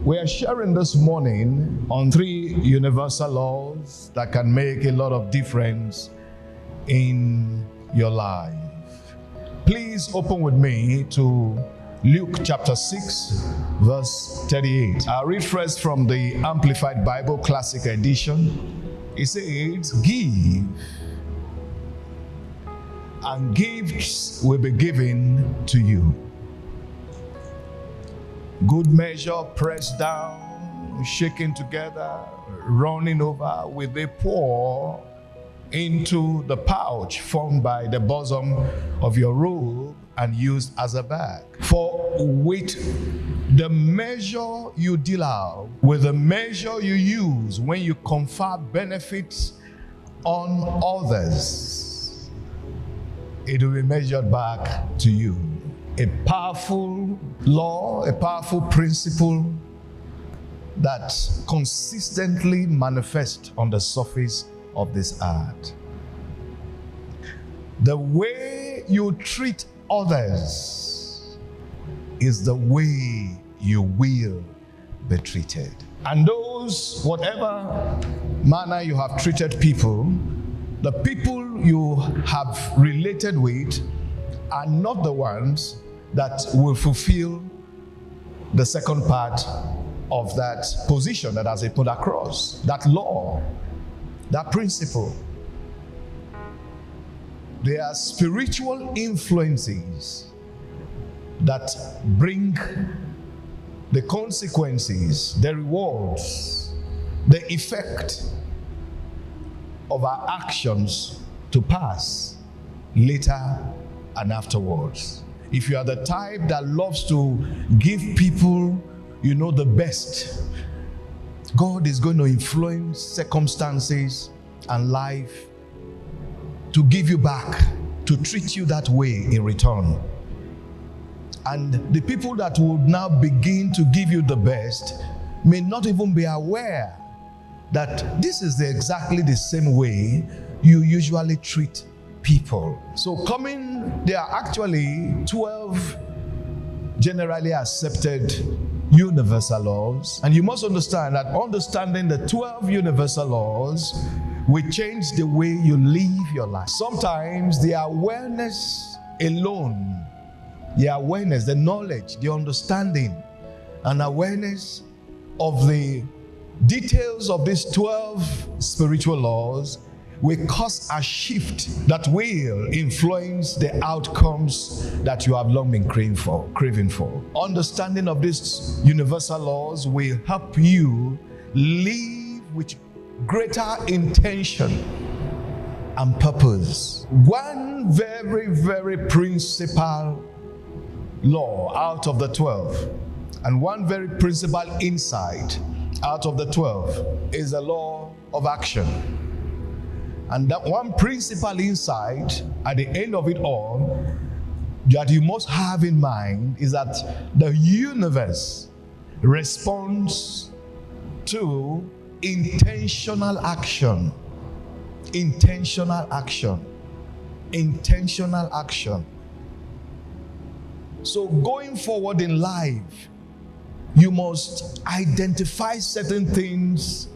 We are sharing this morning on 3 universal laws that can make a lot of difference in your life. Please open with me to Luke chapter 6, verse 38. I'll read first from the Amplified Bible Classic Edition. It says, "Give, and gifts will be given to you. Good measure, pressed down, shaken together, running over, will they pour into the pouch formed by the bosom of your robe and used as a bag. For with the measure you deal out, with the measure you use when you confer benefits on others, it will be measured back to you." A powerful law, a powerful principle that consistently manifests on the surface of this earth. The way you treat others is the way you will be treated. And those, whatever manner you have treated people, the people you have related with are not the ones that will fulfill the second part of that position that has been put across, that law, that principle. There are spiritual influences that bring the consequences, the rewards, the effect of our actions to pass later and afterwards. If you are the type that loves to give people, the best, God is going to influence circumstances and life to give you back, to treat you that way in return. And the people that will now begin to give you the best may not even be aware that this is exactly the same way you usually treat people. So there are actually 12 generally accepted universal laws. And you must understand that understanding the 12 universal laws will change the way you live your life. Sometimes the awareness alone, the knowledge, the understanding, and awareness of the details of these 12 spiritual laws will cause a shift that will influence the outcomes that you have long been craving for. Understanding of these universal laws will help you live with greater intention and purpose. One very, very principal law out of the 12, and one very principal insight out of the 12 is the law of action. And that one principal insight at the end of it all that you must have in mind is that the universe responds to intentional action. Intentional action. Intentional action. So going forward in life, you must identify certain things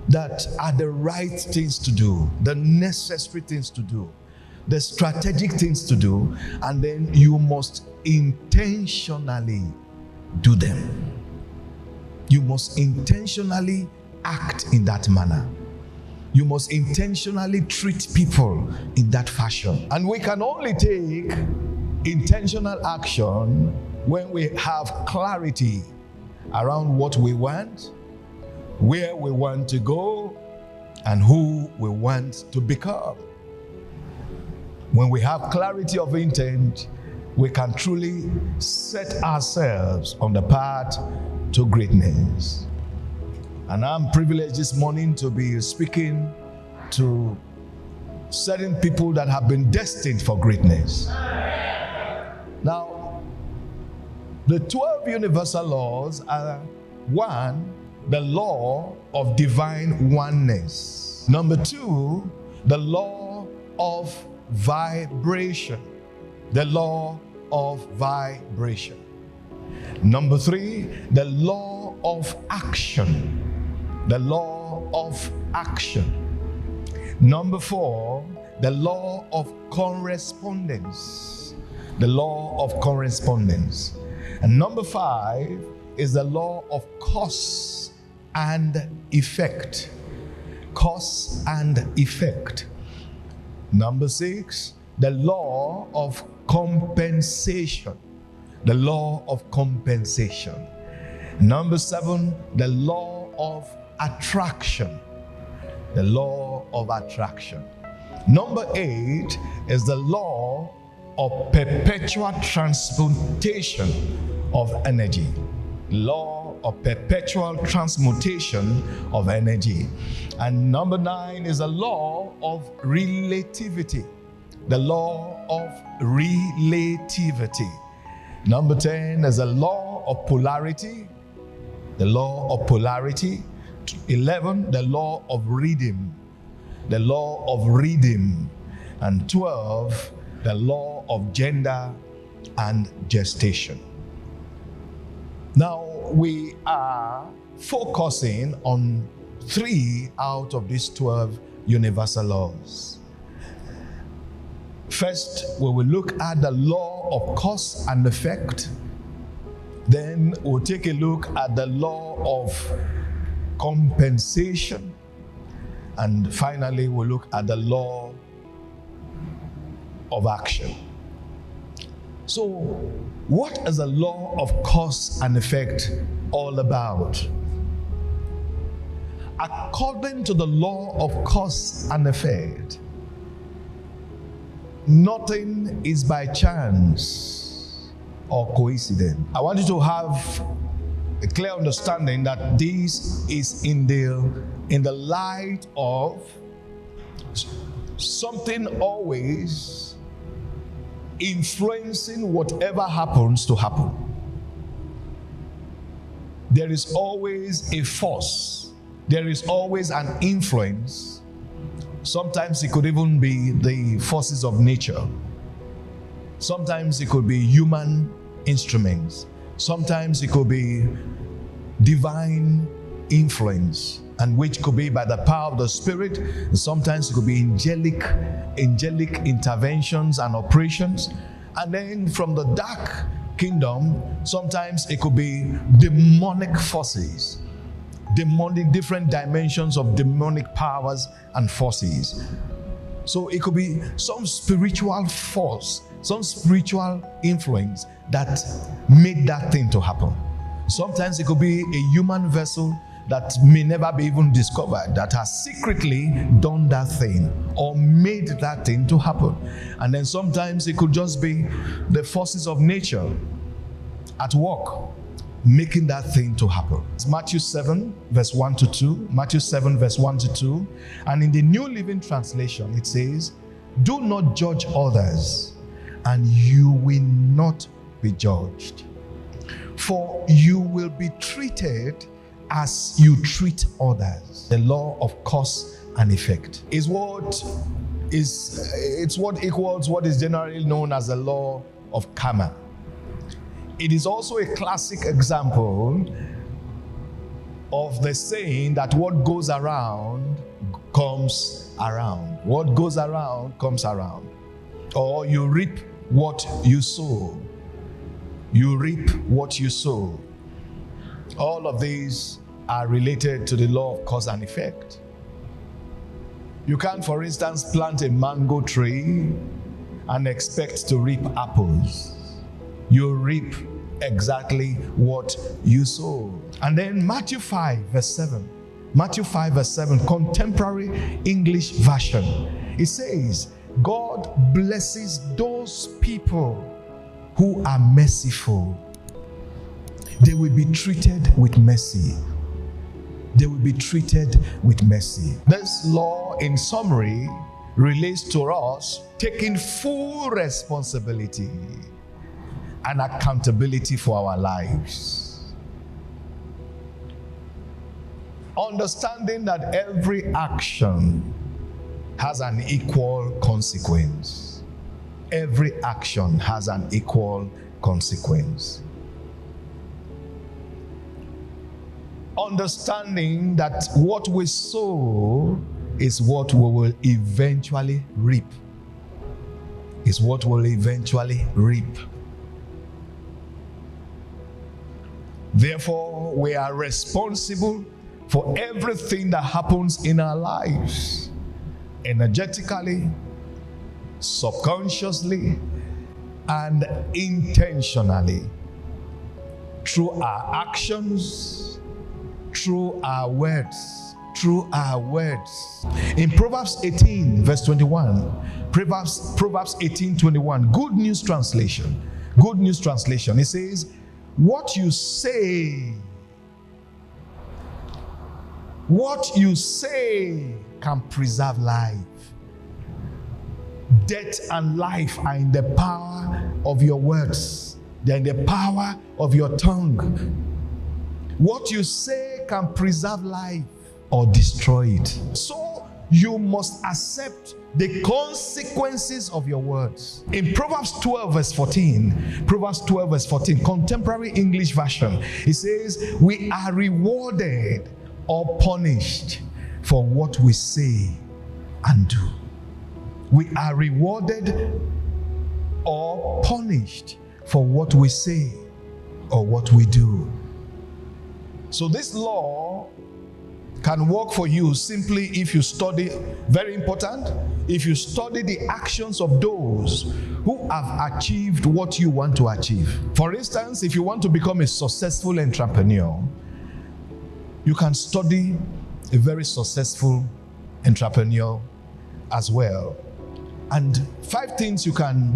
that are the right things to do, the necessary things to do, the strategic things to do, and then you must intentionally do them. You must intentionally act in that manner. You must intentionally treat people in that fashion. And we can only take intentional action when we have clarity around what we want, where we want to go, and who we want to become. When we have clarity of intent, we can truly set ourselves on the path to greatness. And I'm privileged this morning to be speaking to certain people that have been destined for greatness. Now, the 12 universal laws are: 1, the law of divine oneness. Number 2, the law of vibration. The law of vibration. Number 3, the law of action. The law of action. Number 4, the law of correspondence. The law of correspondence. And number 5 is the law of cause and effect. Cause and effect. Number 6, the law of compensation. The law of compensation. Number 7, the law of attraction. The law of attraction. Number 8 is the law of perpetual transmutation of energy. Law of perpetual transmutation of energy. And number 9 is the law of relativity. The law of relativity. Number 10 is the law of polarity. The law of polarity. 11, the law of redeem. The law of redeem. And 12, the law of gender and gestation. Now, we are focusing on 3 out of these 12 universal laws. First, we will look at the law of cause and effect. Then we'll take a look at the law of compensation. And finally, we'll look at the law of action. So, what is the law of cause and effect all about? According to the law of cause and effect, nothing is by chance or coincidence. I want you to have a clear understanding that this is in the light of something always influencing whatever happens to happen. There is always a force. There is always an influence. Sometimes it could even be the forces of nature. Sometimes it could be human instruments. Sometimes it could be divine influence, and which could be by the power of the Spirit. Sometimes it could be angelic interventions and operations. And then from the dark kingdom, sometimes it could be demonic forces, different dimensions of demonic powers and forces. So it could be some spiritual force, some spiritual influence that made that thing to happen. Sometimes it could be a human vessel that may never be even discovered, that has secretly done that thing or made that thing to happen. And then sometimes it could just be the forces of nature at work, making that thing to happen. It's Matthew 7, verse 1 to 2. Matthew 7, verse 1 to 2. And in the New Living Translation, it says, "Do not judge others, and you will not be judged. For you will be treated as you treat others." The law of cause and effect is what equals what is generally known as the law of karma. It is also a classic example of the saying that what goes around comes around. What goes around comes around. Or you reap what you sow. You reap what you sow. All of these are related to the law of cause and effect. You can't, for instance, plant a mango tree and expect to reap apples. You reap exactly what you sow. And then Matthew 5, verse 7. Matthew 5, verse 7, contemporary English version. It says, "God blesses those people who are merciful. They will be treated with mercy." They will be treated with mercy. This law, in summary, relates to us taking full responsibility and accountability for our lives. Understanding that every action has an equal consequence. Every action has an equal consequence. understanding that what we sow is what we will eventually reap. Is what we'll eventually reap. Therefore, we are responsible for everything that happens in our lives, energetically, subconsciously, and intentionally, through our actions, through our words. Through our words. In Proverbs 18, verse 21, Proverbs 18:21, Good News Translation. Good News Translation. It says, what you say can preserve life. Death and life are in the power of your words. They're in the power of your tongue. What you say can preserve life or destroy it. So you must accept the consequences of your words. In Proverbs 12 verse 14, Contemporary English Version, it says, we are rewarded or punished for what we say and do. We are rewarded or punished for what we say or what we do. So this law can work for you simply if you study, very important, if you study the actions of those who have achieved what you want to achieve. For instance, if you want to become a successful entrepreneur, you can study a very successful entrepreneur as well. And 5 things you can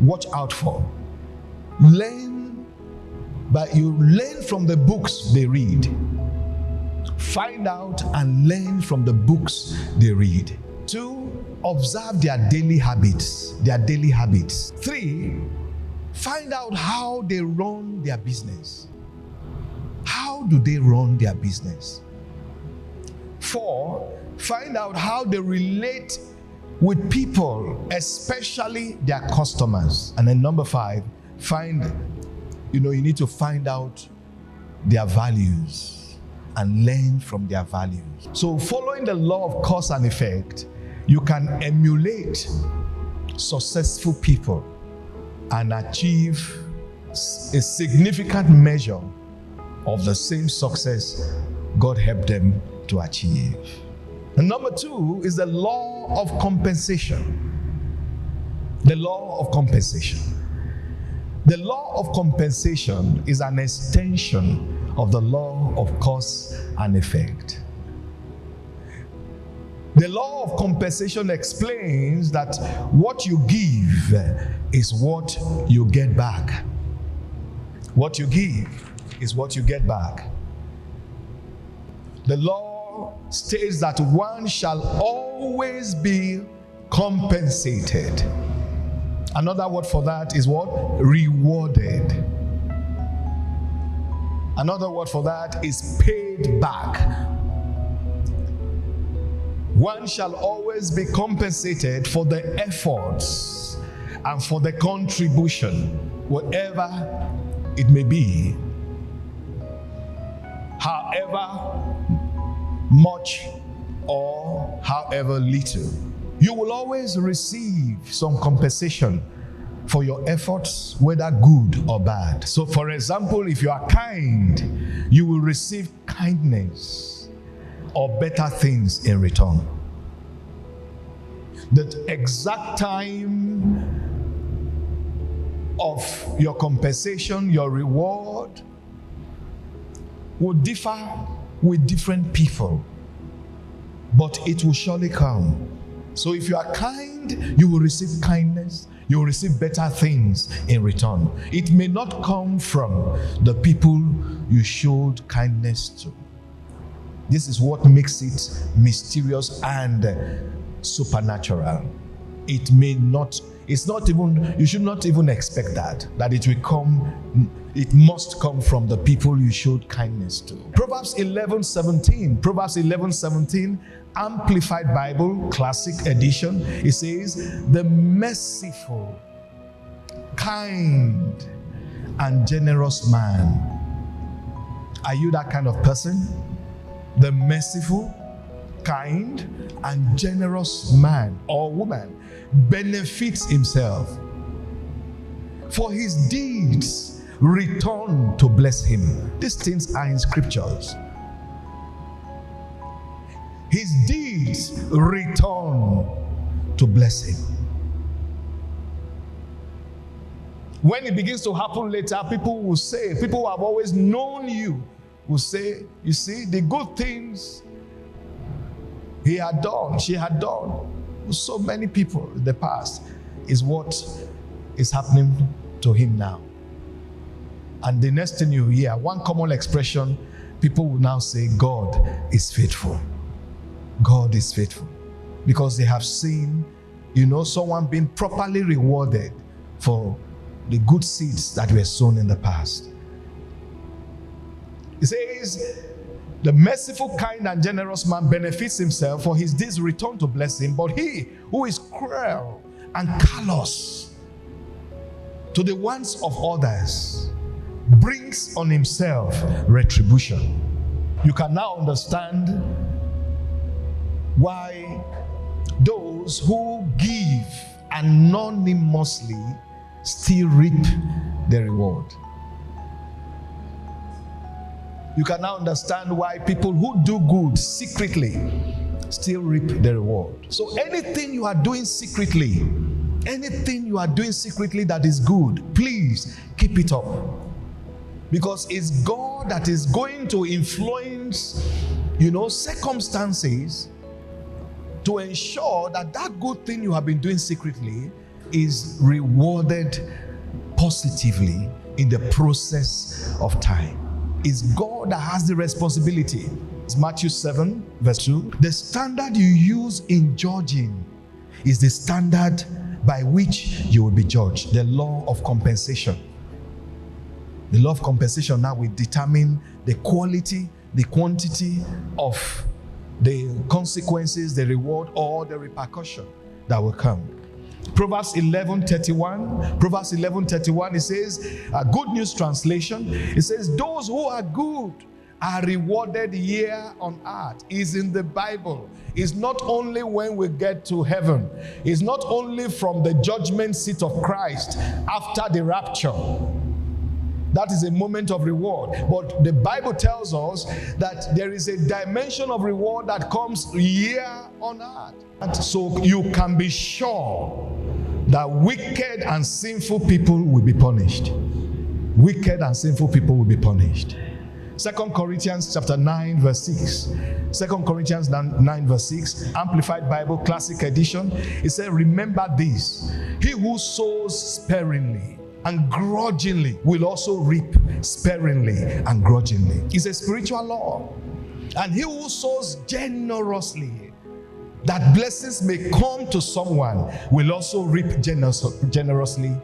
watch out for. Learn from the books they read. Find out and learn from the books they read. 2, observe their daily habits. 3, find out how they run their business. How do they run their business? 4, find out how they relate with people, especially their customers. And then number 5, you need to find out their values and learn from their values. So following the law of cause and effect, you can emulate successful people and achieve a significant measure of the same success God helped them to achieve. And number 2 is the law of compensation. The law of compensation. The law of compensation is an extension of the law of cause and effect. The law of compensation explains that what you give is what you get back. What you give is what you get back. The law states that one shall always be compensated. Another word for that is what? Rewarded. Another word for that is paid back. One shall always be compensated for the efforts and for the contribution, whatever it may be, however much or however little. You will always receive some compensation for your efforts, whether good or bad. So for example, if you are kind, you will receive kindness or better things in return. The exact time of your compensation, your reward, will differ with different people, but it will surely come. So if you are kind, you will receive kindness, you will receive better things in return. It may not come from the people you showed kindness to. This is what makes it mysterious and supernatural. It may not, it's not even, you should not even expect that it will come, it must come from the people you showed kindness to. Proverbs 11:17, Amplified Bible, Classic Edition, it says, the merciful, kind, and generous man Are you that kind of person? The merciful, kind, and generous man or woman benefits himself, for his deeds return to bless him. These things are in scriptures. His deeds return to bless him. When it begins to happen later, people will say, people who have always known you will say, you see, the good things he had done, she had done, so many people in the past, is what is happening to him now. And the next thing you hear, one common expression, people will now say, God is faithful. God is faithful. Because they have seen, someone being properly rewarded for the good seeds that were sown in the past. He says, the merciful, kind, and generous man benefits himself, for his deeds return to bless him. But he who is cruel and callous to the wants of others brings on himself retribution. You can now understand why those who give anonymously still reap the reward. You can now understand why people who do good secretly still reap the reward. So anything you are doing secretly that is good, please keep it up. Because it's God that is going to influence, circumstances to ensure that that good thing you have been doing secretly is rewarded positively in the process of time. It's God that has the responsibility. It's Matthew 7, verse 2. The standard you use in judging is the standard by which you will be judged. The law of compensation. The law of compensation now will determine the quality, the quantity of the consequences, the reward, or the repercussion that will come. Proverbs 11:31, it says, a Good News Translation, it says, those who are good are rewarded here on earth. Is in the Bible. It's not only when we get to heaven. It's not only from the judgment seat of Christ after the rapture. That is a moment of reward. But the Bible tells us that there is a dimension of reward that comes here on earth. And so you can be sure that wicked and sinful people will be punished. Wicked and sinful people will be punished. 2 Corinthians chapter 9 verse 6. 2 Corinthians 9 verse 6, Amplified Bible, Classic Edition. It says, remember this, he who sows sparingly and grudgingly will also reap sparingly and grudgingly. It's a spiritual law. And he who sows generously, that blessings may come to someone, will also reap generously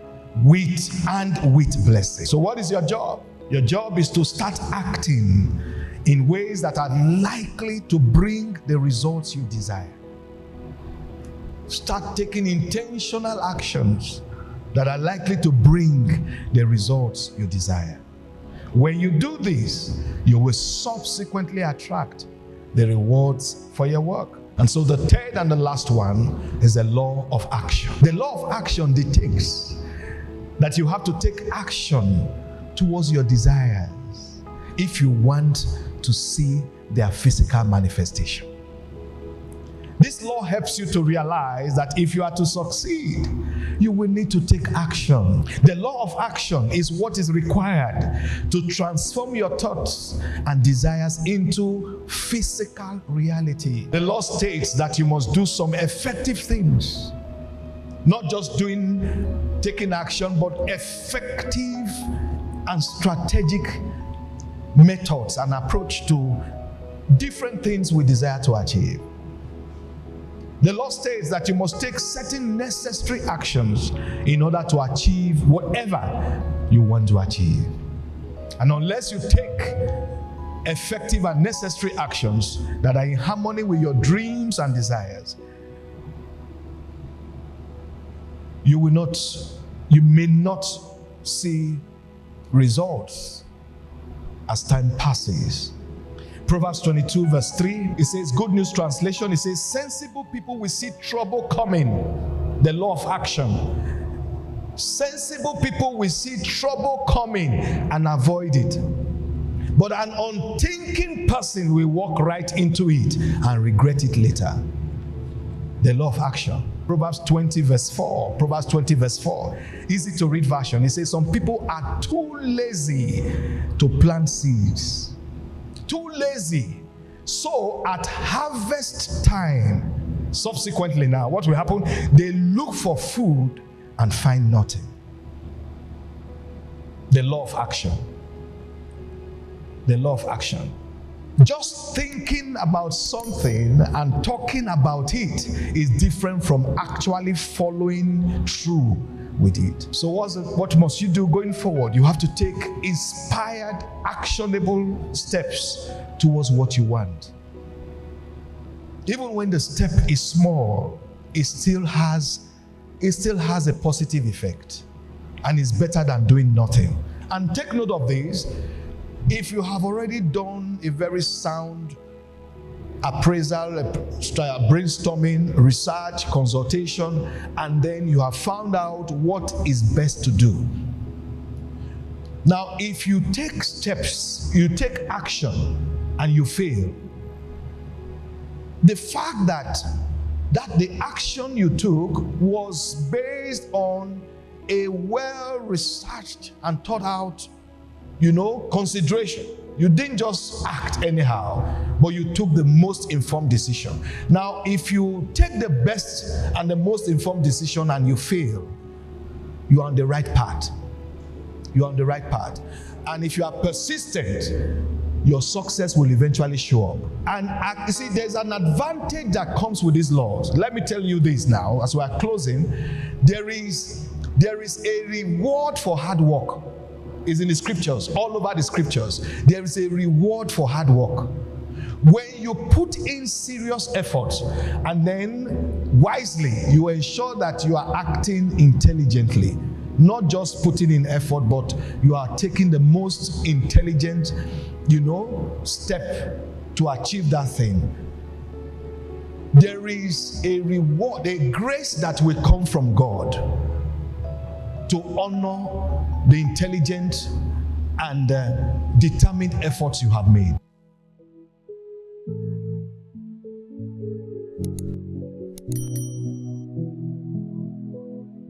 with blessing. So what is your job? Your job is to start acting in ways that are likely to bring the results you desire. Start taking intentional actions that are likely to bring the results you desire. When you do this, you will subsequently attract the rewards for your work. And so the third and the last one is the law of action. The law of action dictates that you have to take action towards your desires if you want to see their physical manifestation. This law helps you to realize that if you are to succeed, you will need to take action. The law of action is what is required to transform your thoughts and desires into physical reality. The law states that you must do some effective things. Not just taking action, but effective and strategic methods and approach to different things we desire to achieve. The law states that you must take certain necessary actions in order to achieve whatever you want to achieve. And unless you take effective and necessary actions that are in harmony with your dreams and desires, you may not see results as time passes. Proverbs 22 verse 3, it says, Good News Translation, it says, sensible people will see trouble coming. The law of action. Sensible people will see trouble coming and avoid it. But an unthinking person will walk right into it and regret it later. The law of action. Proverbs 20 verse 4. Proverbs 20 verse 4. Easy to read version. It says, some people are too lazy to plant seeds. Too lazy. So at harvest time, subsequently now, what will happen? They look for food and find nothing. The law of action. The law of action. Just thinking about something and talking about it is different from actually following through with it. So what must you do going forward? You have to take inspired, actionable steps towards what you want. Even when the step is small, it still has a positive effect, and it's better than doing nothing. And take note of this. If you have already done a very sound appraisal, brainstorming, research, consultation, and then you have found out what is best to do. Now, if you take steps, you take action, and you fail, the fact that the action you took was based on a well-researched and thought out consideration. You didn't just act anyhow, but you took the most informed decision. Now, if you take the best and the most informed decision and you fail, you are on the right path. You are on the right path. And if you are persistent, your success will eventually show up. And you see, there's an advantage that comes with these laws. Let me tell you this now, as we are closing. There is a reward for hard work. Is in the scriptures, all over the scriptures. There is a reward for hard work. When you put in serious effort and then wisely, you ensure that you are acting intelligently. Not just putting in effort, but you are taking the most intelligent, step to achieve that thing. There is a reward, a grace that will come from God to honor the intelligent and determined efforts you have made.